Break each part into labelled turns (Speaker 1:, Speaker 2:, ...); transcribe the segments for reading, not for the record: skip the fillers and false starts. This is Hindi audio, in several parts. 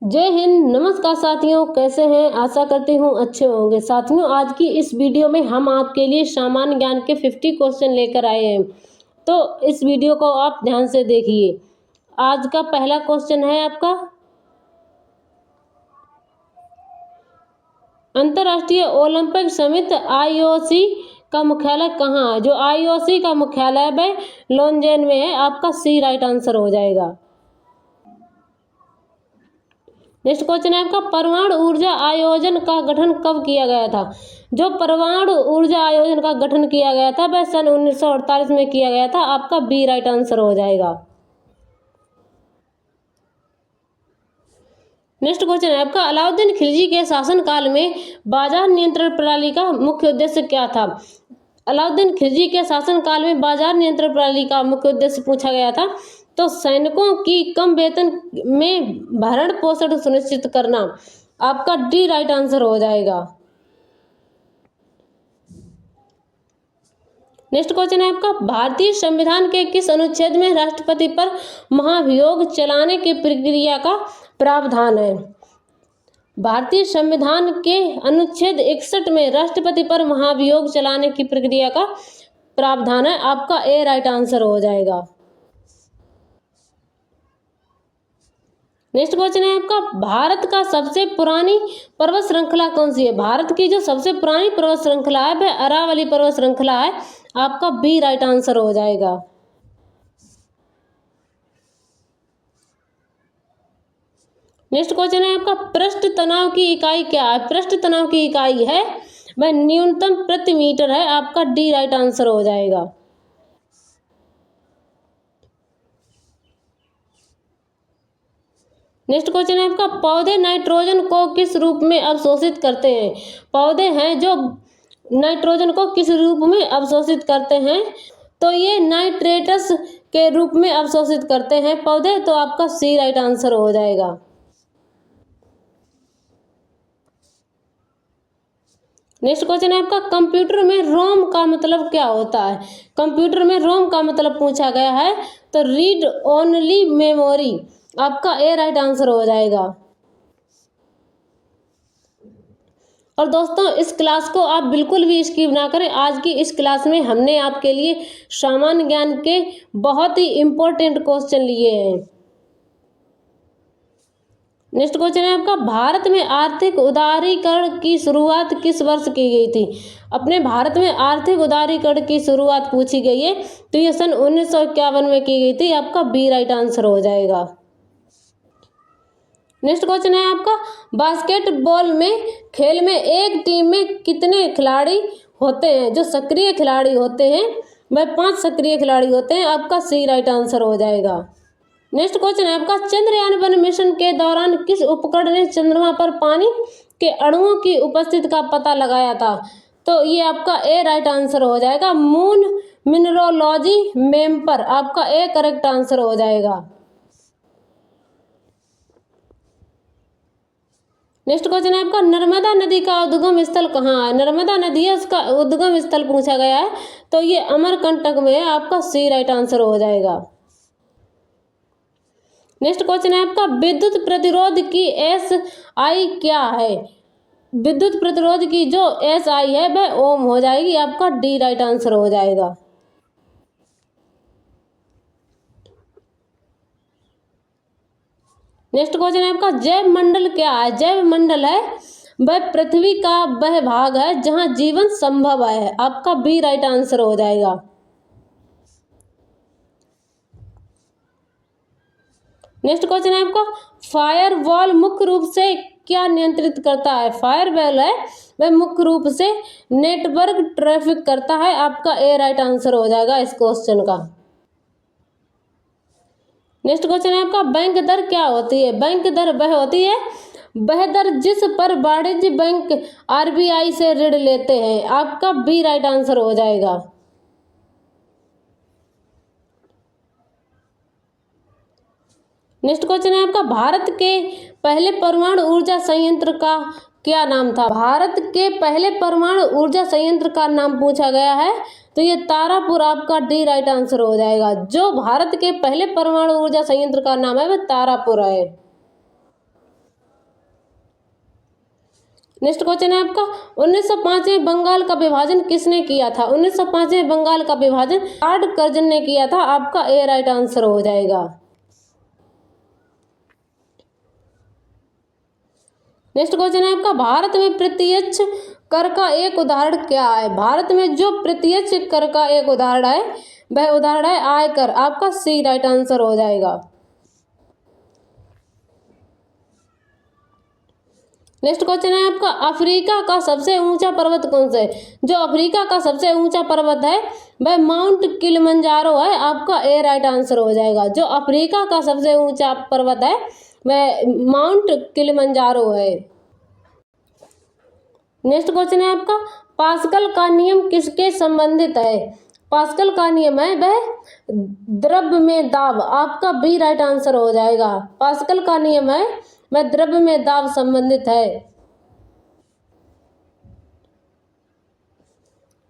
Speaker 1: जय हिंद। नमस्कार साथियों, कैसे हैं? आशा करती हूँ अच्छे होंगे। साथियों, आज की इस वीडियो में हम आपके लिए सामान्य ज्ञान के 50 क्वेश्चन लेकर आए हैं, तो इस वीडियो को आप ध्यान से देखिए। आज का पहला क्वेश्चन है आपका, अंतर्राष्ट्रीय ओलंपिक समिति IOC का मुख्यालय कहाँ है? जो IOC का मुख्यालय है वह लॉन्जेन में है। आपका सी राइट आंसर हो जाएगा। नेक्स्ट क्वेश्चन है आपका, परमाणु ऊर्जा आयोजन का गठन कब किया गया था? जो परमाणु ऊर्जा आयोजन का गठन किया गया था वह सन 1948 में किया गया था। आपका बी राइट आंसर हो जाएगा। नेक्स्ट क्वेश्चन है आपका, अलाउद्दीन खिलजी के शासनकाल में बाजार नियंत्रण प्रणाली का मुख्य उद्देश्य क्या था? अलाउद्दीन खिलजी के शासनकाल में बाजार नियंत्रण प्रणाली का मुख्य उद्देश्य पूछा गया था, तो सैनिकों की कम वेतन में भरण पोषण सुनिश्चित करना। आपका डी राइट आंसर हो जाएगा। नेक्स्ट क्वेश्चन है आपका, भारतीय संविधान के किस अनुच्छेद में राष्ट्रपति पर महाभियोग चलाने की प्रक्रिया का प्रावधान है? भारतीय संविधान के अनुच्छेद 61 में राष्ट्रपति पर महाभियोग चलाने की प्रक्रिया का प्रावधान है। आपका ए राइट आंसर हो जाएगा। नेक्स्ट क्वेश्चन है आपका, भारत का सबसे पुरानी पर्वत श्रृंखला कौन सी है? भारत की जो सबसे पुरानी पर्वत श्रृंखला है वह अरावली पर्वत श्रृंखला है। आपका बी राइट आंसर हो जाएगा। नेक्स्ट क्वेश्चन है आपका, पृष्ठ तनाव की इकाई क्या है? पृष्ठ तनाव की इकाई है वह न्यूनतम प्रति मीटर है। आपका डी राइट आंसर हो जाएगा। नेक्स्ट क्वेश्चन है आपका, पौधे नाइट्रोजन को किस रूप में अवशोषित करते हैं? पौधे हैं जो नाइट्रोजन को किस रूप में अवशोषित करते हैं? तो ये नाइट्रेटस के रूप में अवशोषित करते हैं पौधे। तो आपका सी राइट आंसर हो जाएगा। नेक्स्ट क्वेश्चन है आपका, कंप्यूटर में रोम का मतलब क्या होता है? कंप्यूटर में रोम का मतलब पूछा गया है, तो रीड ओनली मेमोरी। आपका ए राइट आंसर हो जाएगा। और दोस्तों, इस क्लास को आप बिल्कुल भी स्किप ना करें। आज की इस क्लास में हमने आपके लिए सामान्य ज्ञान के बहुत ही इंपॉर्टेंट क्वेश्चन लिए हैं। नेक्स्ट क्वेश्चन है आपका, भारत में आर्थिक उदारीकरण की शुरुआत किस वर्ष की गई थी? अपने भारत में आर्थिक उदारीकरण की शुरुआत पूछी गई है, तो ये सन 1951 में की गई थी। आपका बी राइट आंसर हो जाएगा। नेक्स्ट क्वेश्चन है आपका, बास्केटबॉल में खेल में एक टीम में कितने खिलाड़ी होते हैं? जो सक्रिय खिलाड़ी होते हैं वह 5 सक्रिय खिलाड़ी होते हैं। आपका सी राइट आंसर हो जाएगा। नेक्स्ट क्वेश्चन है आपका, चंद्रयान-1 मिशन के दौरान किस उपकरण ने चंद्रमा पर पानी के अणुओं की उपस्थिति का पता लगाया था? तो ये आपका ए राइट आंसर हो जाएगा। Moon mineralogy mapper. आपका ए करेक्ट आंसर हो जाएगा। नेक्स्ट क्वेश्चन है आपका, नर्मदा नदी का उद्गम स्थल कहाँ है? नर्मदा नदी है, उसका उद्गम स्थल पूछा गया है, तो ये अमरकंटक में है। आपका सी राइट आंसर हो जाएगा। नेक्स्ट क्वेश्चन है आपका, विद्युत प्रतिरोध की SI क्या है? विद्युत प्रतिरोध की जो SI है वह ओम हो जाएगी। आपका डी राइट आंसर हो जाएगा। नेक्स्ट क्वेश्चन है आपका, जैव मंडल क्या है? जैव मंडल है वह पृथ्वी का वह भाग है जहां जीवन संभव है। आपका बी राइट आंसर हो जाएगा। नेक्स्ट क्वेश्चन है आपका, फायरवॉल मुख्य रूप से क्या नियंत्रित करता है? फायरवॉल है वह मुख्य रूप से नेटवर्क ट्रैफिक करता है। आपका ए राइट आंसर हो जाएगा इस क्वेश्चन का। नेक्स्ट क्वेश्चन है आपका, बैंक दर क्या होती है? बैंक दर वह होती है वह दर जिस पर वाणिज्य बैंक RBI से ऋण लेते हैं। आपका बी राइट आंसर हो जाएगा। नेक्स्ट क्वेश्चन है आपका, भारत के पहले परमाणु ऊर्जा संयंत्र का क्या नाम था? भारत के पहले परमाणु ऊर्जा संयंत्र का नाम पूछा गया है, तो ये तारापुर। आपका डी राइट आंसर हो जाएगा। जो भारत के पहले परमाणु ऊर्जा संयंत्र का नाम है वह तारापुर है। नेक्स्ट क्वेश्चन है आपका 1905 में बंगाल का विभाजन किसने किया था? 1905 में बंगाल का विभाजन लॉर्ड कर्जन ने किया था। आपका ए राइट आंसर हो जाएगा। नेक्स्ट क्वेश्चन है आपका भारत में प्रत्यक्ष कर का एक उदाहरण क्या है? भारत में जो प्रत्यक्ष कर का एक उदाहरण है वह उदाहरण है आयकर। आपका सी राइट आंसर हो जाएगा। नेक्स्ट क्वेश्चन है आपका अफ्रीका का सबसे ऊंचा पर्वत कौन सा है? जो अफ्रीका का सबसे ऊंचा पर्वत है वह माउंट किलिमंजारो है। आपका ए राइट आंसर हो जाएगा। जो अफ्रीका का सबसे ऊंचा पर्वत है वह माउंट किलिमंजारो है। नेक्स्ट क्वेश्चन है आपका पास्कल का नियम किसके संबंधित है? पास्कल का नियम है वह द्रव्य में दाब। आपका बी राइट आंसर हो जाएगा। पास्कल का नियम है वह द्रव्य में दाब संबंधित है।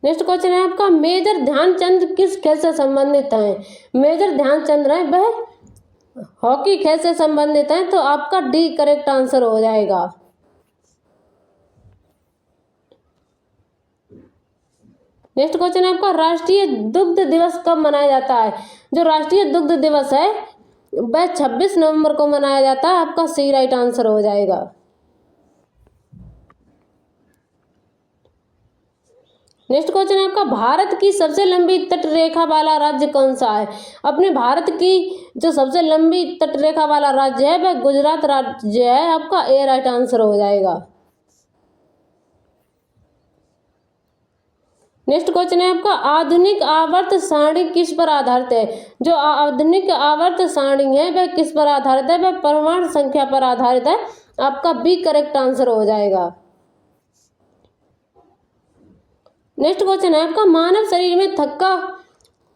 Speaker 1: नेक्स्ट क्वेश्चन है आपका मेजर ध्यानचंद किस खेल से संबंधित है? मेजर ध्यानचंद है वह हॉकी खेल से संबंधित है। तो आपका डी करेक्ट आंसर हो जाएगा। नेक्स्ट क्वेश्चन है आपका राष्ट्रीय दुग्ध दिवस कब मनाया जाता है? जो राष्ट्रीय दुग्ध दिवस है वह 26 नवंबर को मनाया जाता है। आपका सी राइट आंसर हो जाएगा। नेक्स्ट क्वेश्चन है आपका भारत की सबसे लंबी तट रेखा वाला राज्य कौन सा है? अपने भारत की जो सबसे लंबी तट रेखा वाला राज्य है वह गुजरात राज्य है। आपका ए राइट आंसर हो जाएगा। नेक्स्ट क्वेश्चन है आपका आधुनिक आवर्त सारणी किस पर आधारित है? जो आधुनिक आवर्त सारणी है वह किस पर आधारित है? वह परमाणु संख्या पर आधारित है। आपका बी करेक्ट आंसर हो जाएगा। नेक्स्ट क्वेश्चन है आपका मानव शरीर में थक्का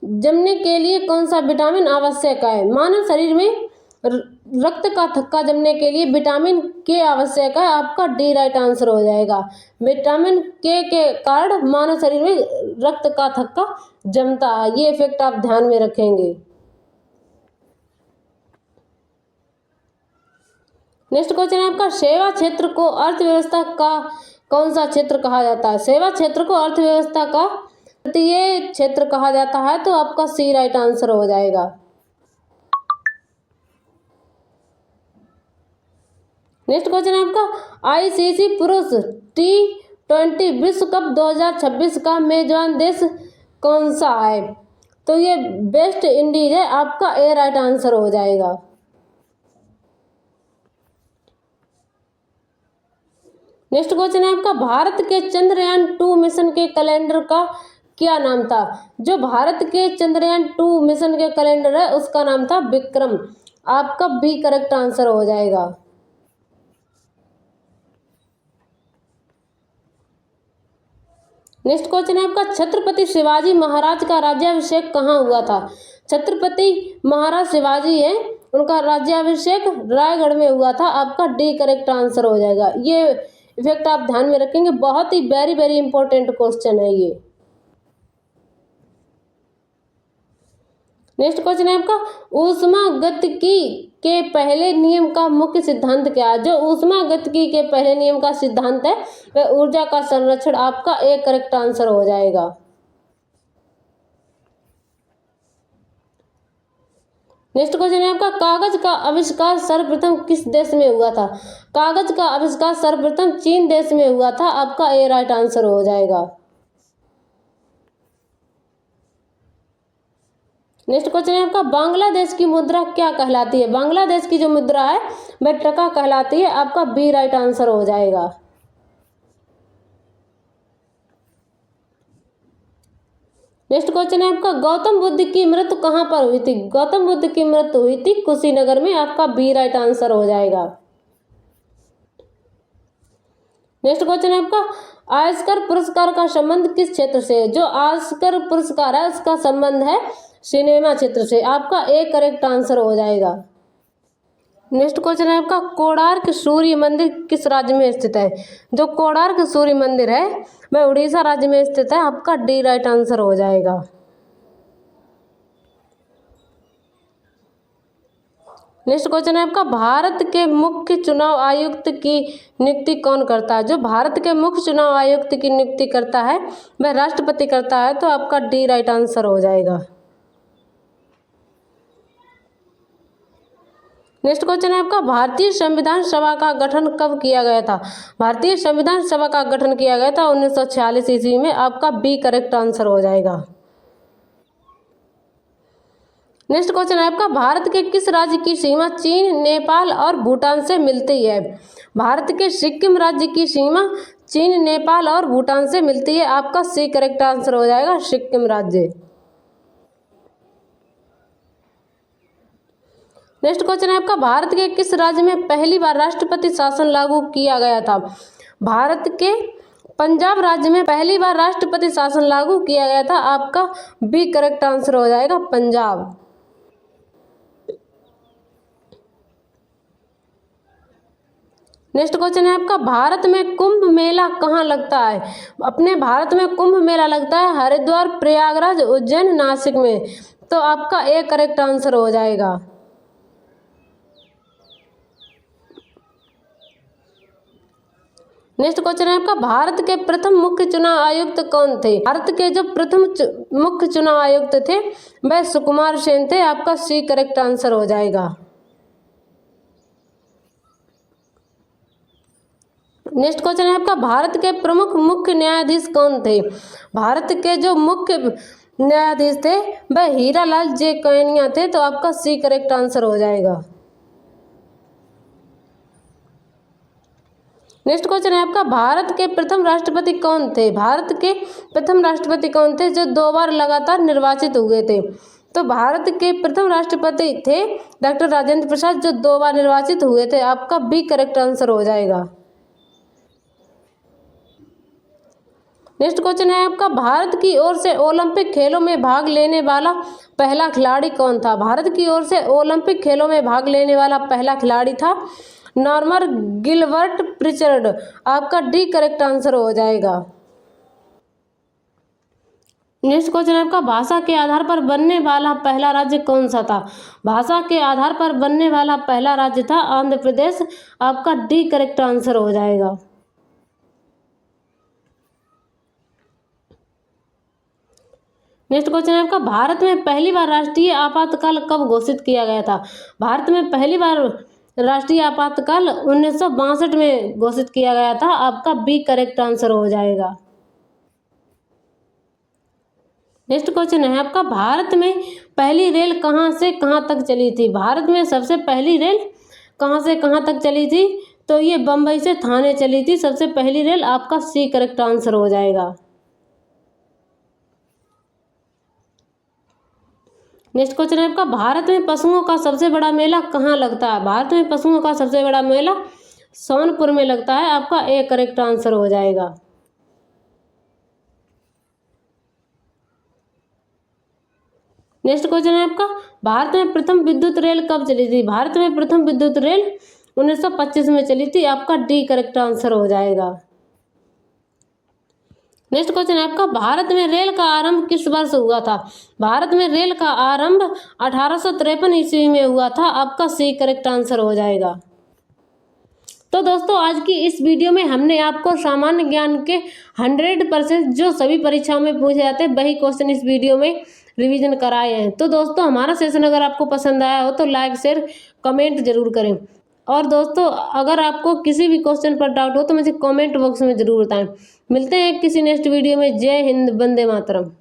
Speaker 1: जमने के लिए कौन सा विटामिन आवश्यक है? मानव शरीर में रक्त का थक्का जमने के लिए विटामिन के आवश्यक है। आपका डी राइट आंसर हो जाएगा। विटामिन के कारण मानव शरीर में रक्त का थक्का जमता है। ये इफेक्ट आप ध्यान में रखेंगे। नेक्स्ट क्वेश्चन है आपका सेवा क्षेत्र को अर्थव्यवस्था का कौन सा क्षेत्र कहा जाता है? सेवा क्षेत्र को अर्थव्यवस्था का तृतीय क्षेत्र कहा जाता है। तो आपका सी राइट आंसर हो जाएगा। नेक्स्ट क्वेश्चन है आपका आईसीसी पुरुष T20 विश्व कप 2026 का मेजबान देश कौन सा है? तो ये वेस्ट इंडीज है। आपका ए राइट आंसर हो जाएगा। नेक्स्ट क्वेश्चन है आपका भारत के चंद्रयान 2 मिशन के कैलेंडर का क्या नाम था? जो भारत के चंद्रयान 2 मिशन के कैलेंडर है उसका नाम था विक्रम। आपका बी करेक्ट आंसर हो जाएगा। नेक्स्ट क्वेश्चन है आपका छत्रपति शिवाजी महाराज का राज्याभिषेक कहाँ हुआ था? छत्रपति महाराज शिवाजी है उनका राज्याभिषेक रायगढ़ में हुआ था। आपका डी करेक्ट आंसर हो जाएगा। ये इफेक्ट आप ध्यान में रखेंगे। बहुत ही वेरी इंपॉर्टेंट क्वेश्चन है ये। नेक्स्ट क्वेश्चन है आपका ऊष्मागतिकी के पहले नियम का मुख्य सिद्धांत क्या है? जो ऊष्मागतिकी के पहले नियम का सिद्धांत है वह ऊर्जा का संरक्षण। आपका एक करेक्ट आंसर हो जाएगा। नेक्स्ट क्वेश्चन है आपका कागज का आविष्कार सर्वप्रथम किस देश में हुआ था? कागज का आविष्कार सर्वप्रथम चीन देश में हुआ था। आपका ए राइट आंसर हो जाएगा। नेक्स्ट क्वेश्चन है आपका बांग्लादेश की मुद्रा क्या कहलाती है? बांग्लादेश की जो मुद्रा है वह टका कहलाती है। आपका बी राइट आंसर हो जाएगा। नेक्स्ट क्वेश्चन है आपका गौतम बुद्ध की मृत्यु कहाँ पर हुई थी? गौतम बुद्ध की मृत्यु हुई थी कुशीनगर में। आपका बी राइट आंसर हो जाएगा। नेक्स्ट क्वेश्चन है आपका ऑस्कर पुरस्कार का संबंध किस क्षेत्र से है? जो ऑस्कर पुरस्कार है उसका संबंध है सिनेमा क्षेत्र से। आपका एक करेक्ट आंसर हो जाएगा। नेक्स्ट क्वेश्चन है आपका कोणार्क सूर्य मंदिर किस राज्य में स्थित है? जो कोणार्क सूर्य मंदिर है वह उड़ीसा राज्य में स्थित है। आपका डी राइट आंसर हो जाएगा। नेक्स्ट क्वेश्चन है आपका, भारत के मुख्य चुनाव आयुक्त की नियुक्ति कौन करता है? जो भारत के मुख्य चुनाव आयुक्त की नियुक्ति करता है वह राष्ट्रपति करता है, तो आपका डी राइट आंसर हो जाएगा। नेक्स्ट क्वेश्चन है आपका, भारतीय संविधान सभा का गठन कब किया गया था? भारतीय संविधान सभा का गठन किया गया था 1946 ईस्वी में, आपका बी करेक्ट आंसर हो जाएगा। नेक्स्ट क्वेश्चन है आपका, भारत के किस राज्य की सीमा चीन, नेपाल और भूटान से मिलती है? भारत के सिक्किम राज्य की सीमा चीन, नेपाल और भूटान से मिलती है, आपका सी करेक्ट आंसर हो जाएगा, सिक्किम राज्य। नेक्स्ट क्वेश्चन है आपका, भारत के किस राज्य में पहली बार राष्ट्रपति शासन लागू किया गया था? भारत के पंजाब राज्य में पहली बार राष्ट्रपति शासन लागू किया गया था, आपका बी करेक्ट आंसर हो जाएगा, पंजाब। नेक्स्ट क्वेश्चन है आपका, भारत में कुंभ मेला कहाँ लगता है? अपने भारत में कुंभ मेला लगता है हरिद्वार, प्रयागराज, उज्जैन, नासिक में, तो आपका ए करेक्ट आंसर हो जाएगा। नेक्स्ट क्वेश्चन है आपका, भारत के प्रथम मुख्य चुनाव आयुक्त कौन थे? भारत के जो प्रथम मुख्य चुनाव आयुक्त थे वह सुकुमार सेन थे, आपका सी करेक्ट आंसर हो जाएगा। नेक्स्ट क्वेश्चन है आपका, भारत के प्रमुख मुख्य न्यायाधीश कौन थे? भारत के जो मुख्य न्यायाधीश थे वह हीरालाल जे कैनिया थे, तो आपका सी करेक्ट आंसर हो जाएगा। नेक्स्ट क्वेश्चन है आपका, भारत के प्रथम राष्ट्रपति कौन थे? भारत के प्रथम राष्ट्रपति कौन थे जो 2 बार लगातार निर्वाचित हुए थे? तो भारत के प्रथम राष्ट्रपति थे डॉक्टर राजेंद्र प्रसाद, जो 2 बार निर्वाचित हुए थे, आपका बी करेक्ट आंसर हो जाएगा। नेक्स्ट क्वेश्चन है आपका, भारत की ओर से ओलंपिक खेलों में भाग लेने वाला पहला खिलाड़ी कौन था? भारत की ओर से ओलंपिक खेलों में भाग लेने वाला पहला खिलाड़ी था नॉर्मन गिलबर्ट प्रिचर्ड, आपका डी करेक्ट आंसर हो जाएगा। नेक्स्ट क्वेश्चन है आपका, भाषा के आधार पर बनने वाला पहला राज्य कौन सा था? भाषा के आधार पर बनने वाला पहला राज्य था आंध्र प्रदेश, आपका डी करेक्ट आंसर हो जाएगा। नेक्स्ट क्वेश्चन है आपका, भारत में पहली बार राष्ट्रीय आपातकाल कब घोषित किया गया था? भारत में पहली बार राष्ट्रीय आपातकाल 1962 में घोषित किया गया था, आपका बी करेक्ट आंसर हो जाएगा। नेक्स्ट क्वेश्चन है आपका, भारत में पहली रेल कहां से कहां तक चली थी? भारत में सबसे पहली रेल कहां से कहां तक चली थी? तो ये बम्बई से थाने चली थी सबसे पहली रेल, आपका सी करेक्ट आंसर हो जाएगा। नेक्स्ट क्वेश्चन है आपका, भारत में पशुओं का सबसे बड़ा मेला कहाँ लगता है? भारत में पशुओं का सबसे बड़ा मेला सोनपुर में लगता है, आपका ए करेक्ट आंसर हो जाएगा। नेक्स्ट क्वेश्चन है आपका, भारत में प्रथम विद्युत रेल कब चली थी? भारत में प्रथम विद्युत रेल 1925 में चली थी, आपका डी करेक्ट आंसर हो जाएगा। नेक्स्ट क्वेश्चन है आपका, भारत में रेल का आरंभ किस वर्ष हुआ था? भारत में रेल का आरंभ 1853 ईस्वी में हुआ था, आपका सी करेक्ट आंसर हो जाएगा। तो दोस्तों, आज की इस वीडियो में हमने आपको सामान्य ज्ञान के 100% जो सभी परीक्षाओं में पूछे जाते हैं वही क्वेश्चन इस वीडियो में रिवीजन कराए हैं। तो दोस्तों, हमारा सेशन अगर आपको पसंद आया हो तो लाइक, शेयर, कमेंट जरूर करें। और दोस्तों, अगर आपको किसी भी क्वेश्चन पर डाउट हो तो मुझे कमेंट बॉक्स में ज़रूर बताएं। मिलते हैं किसी नेक्स्ट वीडियो में। जय हिंद, वंदे मातरम।